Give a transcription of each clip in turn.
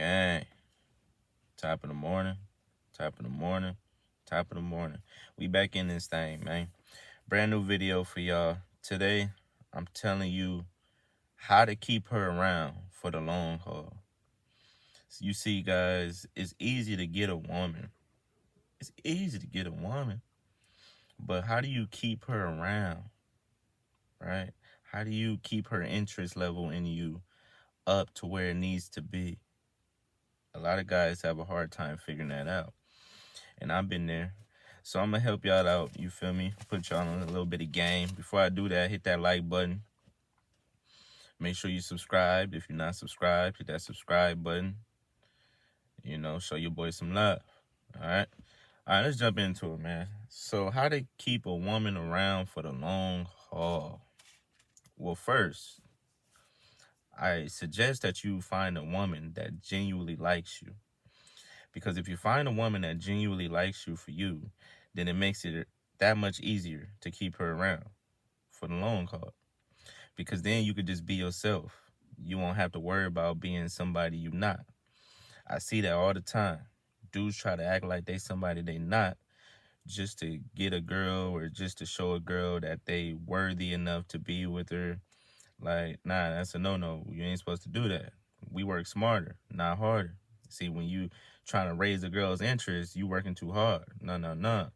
Gang. Top of the morning. Top of the morning. Top of the morning. We back in this thing, man. Brand new video for y'all. Today, I'm telling you how to keep her around for the long haul. So you see, guys, it's easy to get a woman. It's easy to get a woman. But how do you keep her around? Right? How do you keep her interest level in you up to where it needs to be? A lot of guys have a hard time figuring that out. And I've been there. So I'm gonna help y'all out, you feel me? Put y'all on a little bit of game. Before I do that, hit that like button. Make sure you subscribe. If you're not subscribed, hit that subscribe button. You know, show your boy some love. Alright? Alright, let's jump into it, man. So how to keep a woman around for the long haul? Well, first, I suggest that you find a woman that genuinely likes you. Because if you find a woman that genuinely likes you for you, then it makes it that much easier to keep her around for the long haul. Because then you could just be yourself. You won't have to worry about being somebody you're not. I see that all the time. Dudes try to act like they somebody they not just to get a girl or just to show a girl that they worthy enough to be with her. Like, nah, that's a no-no. You ain't supposed to do that. We work smarter, not harder. See, when you trying to raise a girl's interest, you working too hard. No.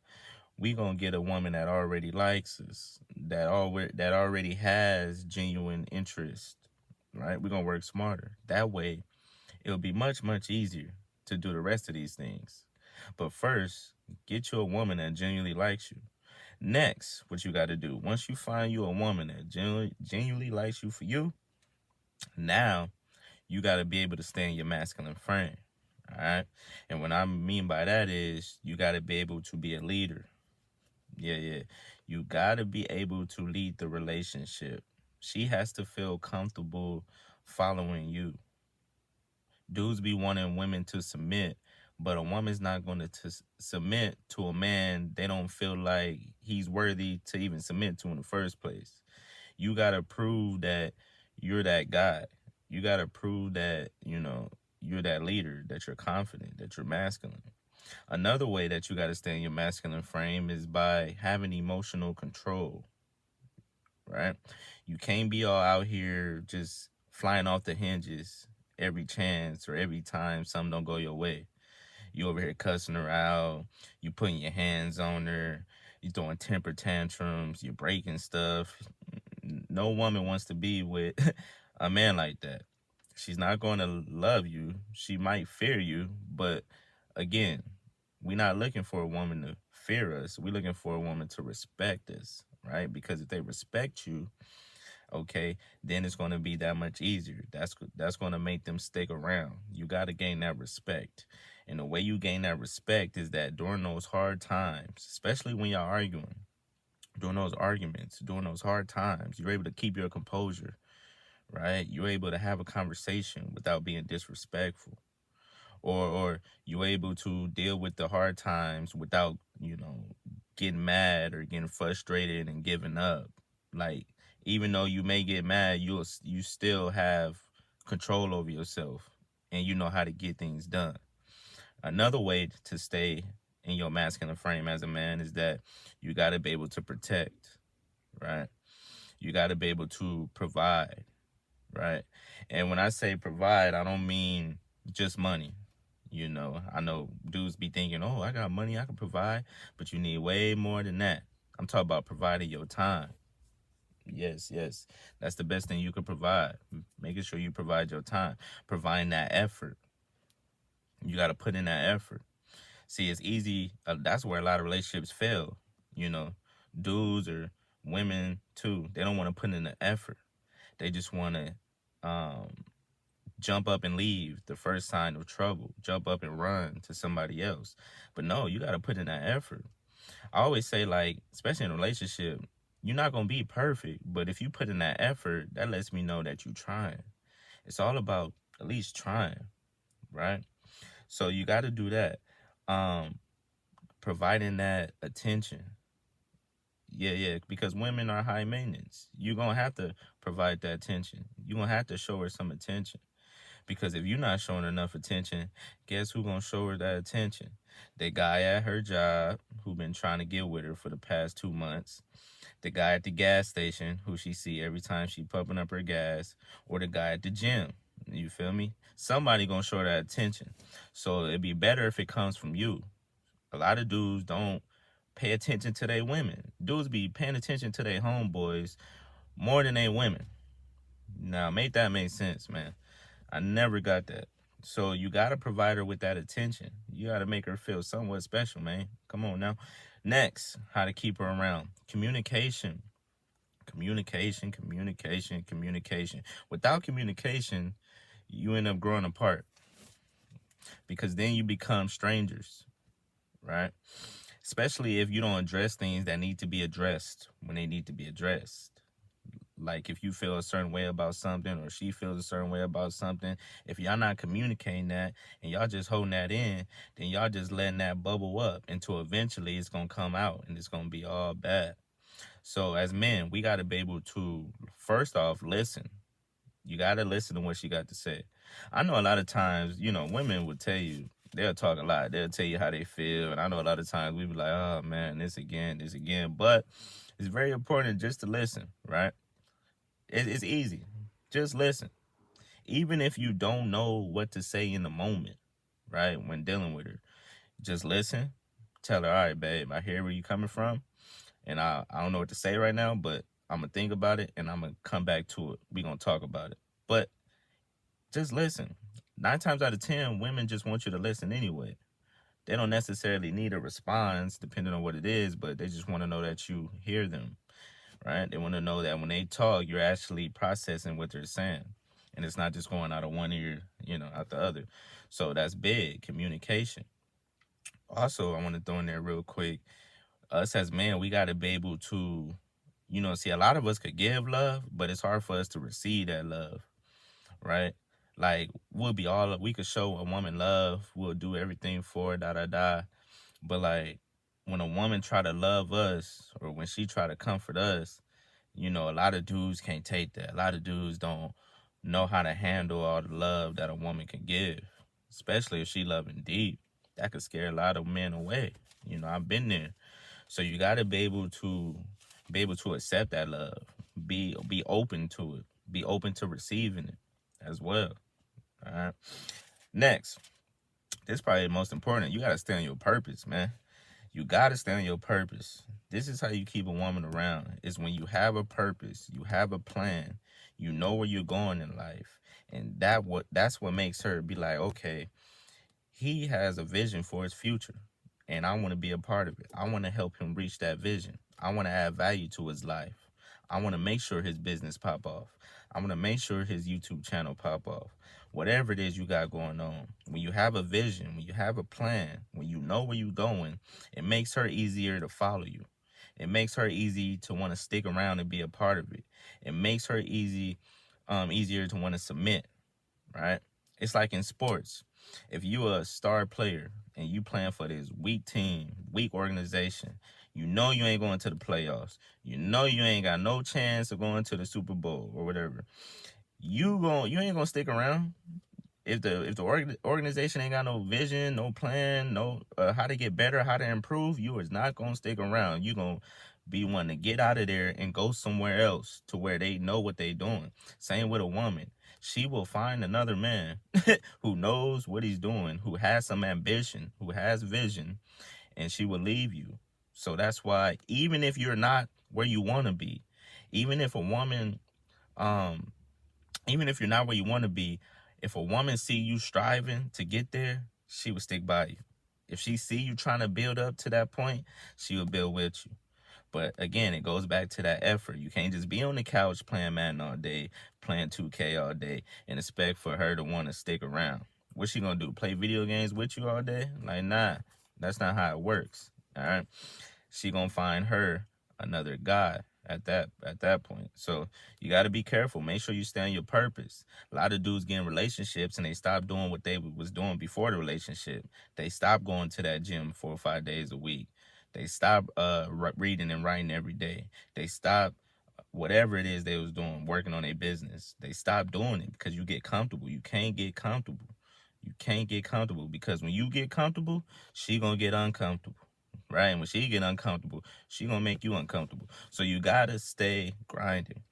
We gonna get a woman that already likes us, that already has genuine interest, right? We gonna work smarter. That way, it'll be much easier to do the rest of these things. But first, get you a woman that genuinely likes you. Next, what you got to do, once you find you a woman that genuinely likes you for you, now you got to be able to stay in your masculine frame. All right. And what I mean by that is you got to be able to be a leader. Yeah. You got to be able to lead the relationship. She has to feel comfortable following you. Dudes be wanting women to submit, but a woman's not going to submit to a man they don't feel like he's worthy to even submit to in the first place. You got to prove that you're that guy. You got to prove that, you're that leader, that you're confident, that you're masculine. Another way that you got to stay in your masculine frame is by having emotional control, right? You can't be all out here just flying off the hinges every chance or every time something don't go your way. You over here cussing her out, you putting your hands on her, you throwing temper tantrums, you're breaking stuff. No woman wants to be with a man like that. She's not going to love you. She might fear you, but again, we're not looking for a woman to fear us. We're looking for a woman to respect us, right? Because if they respect you, okay, then it's going to be that much easier. That's going to make them stick around. You got to gain that respect. And the way you gain that respect is that during those hard times, especially when y'all arguing, during those arguments, during those hard times, you're able to keep your composure, right? You're able to have a conversation without being disrespectful. Or you're able to deal with the hard times without, getting mad or getting frustrated and giving up. Like, even though you may get mad, you still have control over yourself and you know how to get things done. Another way to stay in your masculine frame as a man is that you got to be able to protect, right? You got to be able to provide, right? And when I say provide, I don't mean just money. I know dudes be thinking, oh, I got money, I can provide, but you need way more than that. I'm talking about providing your time. Yes. That's the best thing you can provide. Making sure you provide your time, providing that effort. You got to put in that effort. See, it's easy. That's where a lot of relationships fail. Dudes or women too, they don't want to put in the effort. They just want to jump up and leave the first sign of trouble, jump up and run to somebody else. But no, you got to put in that effort. I always say, like, especially in a relationship, you're not going to be perfect, but if you put in that effort, that lets me know that you're trying. It's all about at least trying, right? So you got to do that. Providing that attention. Yeah, because women are high maintenance. You're going to have to provide that attention. You're going to have to show her some attention. Because if you're not showing enough attention, guess who gonna show her that attention? The guy at her job who been trying to get with her for the past 2 months, the guy at the gas station who she see every time she pumping up her gas, or the guy at the gym. You feel me? Somebody gonna show that attention. So it'd be better if it comes from you. A lot of dudes don't pay attention to their women. Dudes be paying attention to their homeboys more than they women. Now make that make sense, man. I never got that. So you gotta provide her with that attention. You gotta make her feel somewhat special, man. Come on now. Next, how to keep her around. Communication. Communication, communication, communication. Without communication, you end up growing apart. Because then you become strangers, right? Especially if you don't address things that need to be addressed when they need to be addressed. Like if you feel a certain way about something, or she feels a certain way about something, if y'all not communicating that and y'all just holding that in, then y'all just letting that bubble up until eventually it's gonna come out and it's gonna be all bad. So as men, we gotta be able to, first off, listen. You gotta listen to what she got to say. I know a lot of times, women will tell you, they'll talk a lot. They'll tell you how they feel. And I know a lot of times we be like, oh man, this again, this again. But it's very important just to listen, right? It's easy. Just listen. Even if you don't know what to say in the moment, right? When dealing with her, just listen. Tell her, all right, babe, I hear where you coming from. And I don't know what to say right now, but I'm going to think about it and I'm going to come back to it. We're going to talk about it. But just listen. 9 times out of 10, women just want you to listen anyway. They don't necessarily need a response depending on what it is, but they just want to know that you hear them, right? They want to know that when they talk, you're actually processing what they're saying. And it's not just going out of one ear, out the other. So that's big, communication. Also, I want to throw in there real quick, us as men, we got to be able to, see, a lot of us could give love, but it's hard for us to receive that love, right? Like, we could show a woman love, we'll do everything for her, da. But like, when a woman try to love us, or when she try to comfort us, a lot of dudes can't take that. A lot of dudes don't know how to handle all the love that a woman can give, especially if she loving deep. That could scare a lot of men away. I've been there. So you got to be able to accept that love. Be open to it. Be open to receiving it as well. All right. Next, this is probably the most important. You got to stay on your purpose, man. You got to stay on your purpose. This is how you keep a woman around. Is when you have a purpose, you have a plan, you know where you're going in life. And that's what makes her be like, okay, he has a vision for his future, and I want to be a part of it. I want to help him reach that vision. I want to add value to his life. I want to make sure his business pop off. I want to make sure his YouTube channel pop off. Whatever it is you got going on, when you have a vision, when you have a plan, when you know where you're going, it makes her easier to follow you. It makes her easy to want to stick around and be a part of it. It makes her easier to want to submit, right? It's like in sports. If you a star player and you playing for this weak team, weak organization, you know you ain't going to the playoffs. You know you ain't got no chance of going to the Super Bowl or whatever. You ain't gonna stick around. If the organization ain't got no vision, no plan, no how to get better, how to improve, you is not gonna stick around. You gonna be one to get out of there and go somewhere else to where they know what they doing. Same with a woman. She will find another man who knows what he's doing, who has some ambition, who has vision, and she will leave you. So that's why, even if you're not where you want to be, even if a woman, even if you're not where you want to be, if a woman see you striving to get there, she will stick by you. If she see you trying to build up to that point, she will build with you. But again, it goes back to that effort. You can't just be on the couch playing Madden all day, playing 2K all day, and expect for her to want to stick around. What's she gonna do? Play video games with you all day? Like, nah, that's not how it works. All right, she gonna find her another guy at that point. So you got to be careful. Make sure you stay on your purpose. A lot of dudes get in relationships and they stop doing what they was doing before the relationship. They stop going to that gym 4 or 5 days a week. They stop reading and writing every day. They stop whatever it is they was doing, working on their business. They stopped doing it because you get comfortable. You can't get comfortable. You can't get comfortable because when you get comfortable, she gonna get uncomfortable. Right? And when she get uncomfortable, she gonna make you uncomfortable. So you gotta stay grinding.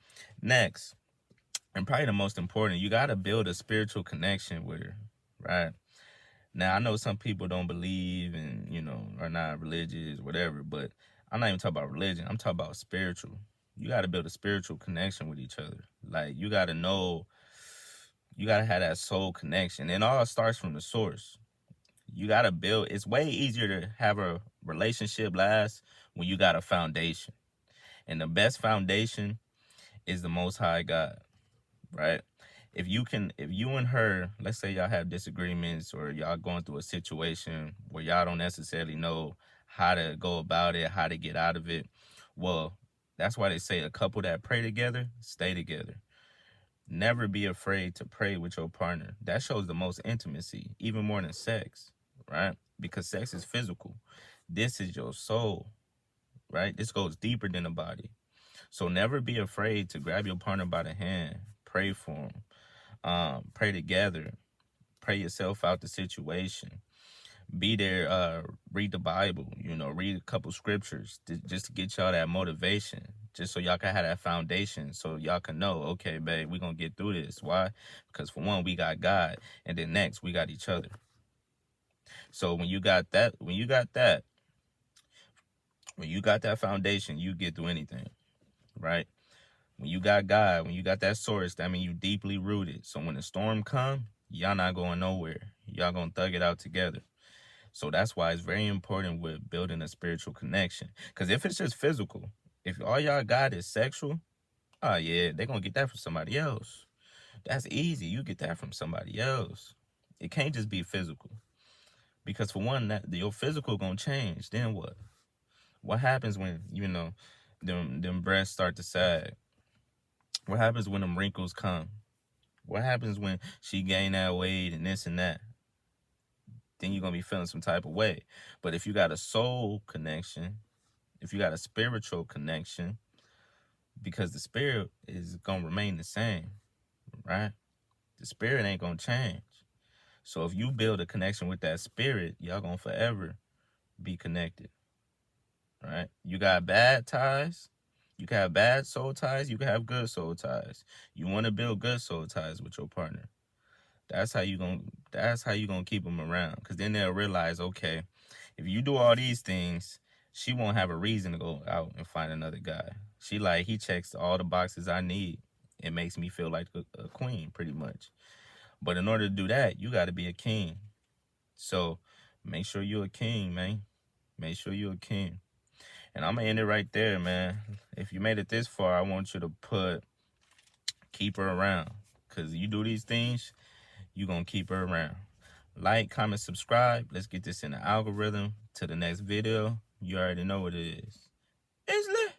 Next, and probably the most important, you gotta build a spiritual connection with her. Right? Now I know some people don't believe and, are not religious, whatever, but I'm not even talking about religion. I'm talking about spiritual. You got to build a spiritual connection with each other. Like, you got to know, you got to have that soul connection. And all starts from the source. You got to build, it's way easier to have a relationship last when you got a foundation. And the best foundation is the Most High God, right? If you and her, let's say y'all have disagreements or y'all going through a situation where y'all don't necessarily know how to go about it, how to get out of it, well, that's why they say a couple that pray together, stay together. Never be afraid to pray with your partner. That shows the most intimacy, even more than sex, right? Because sex is physical. This is your soul, right? This goes deeper than the body. So never be afraid to grab your partner by the hand, pray for him, pray together, pray yourself out the situation, be there, read the Bible, read a couple scriptures just to get y'all that motivation, just so y'all can have that foundation, so y'all can know, okay, babe, we're gonna get through this. Why? Because for one, we got God, and then next, we got each other. So when you got that foundation, you get through anything, right? When you got God, when you got that source, that means you deeply rooted. So when the storm come, y'all not going nowhere. Y'all gonna thug it out together. So that's why it's very important with building a spiritual connection. Because if it's just physical, if all y'all got is sexual, oh yeah, they're gonna get that from somebody else. That's easy. You get that from somebody else. It can't just be physical. Because for one, your physical gonna change. Then what? What happens when, them breasts start to sag? What happens when them wrinkles come? What happens when she gain that weight and this and that? Then you're going to be feeling some type of way. But if you got a soul connection, if you got a spiritual connection, because the spirit is going to remain the same, right? The spirit ain't going to change. So if you build a connection with that spirit, y'all going to forever be connected, right? You got bad ties. You can have bad soul ties. You can have good soul ties. You want to build good soul ties with your partner. That's how you gonna keep them around. Because then they'll realize, okay, if you do all these things, she won't have a reason to go out and find another guy. She like, he checks all the boxes I need. It makes me feel like a queen, pretty much. But in order to do that, you got to be a king. So make sure you're a king, man. Make sure you're a king. And I'm going to end it right there, man. If you made it this far, I want you to keep her around. Because you do these things, you're going to keep her around. Like, comment, subscribe. Let's get this in the algorithm. To the next video. You already know what it is. It's lit.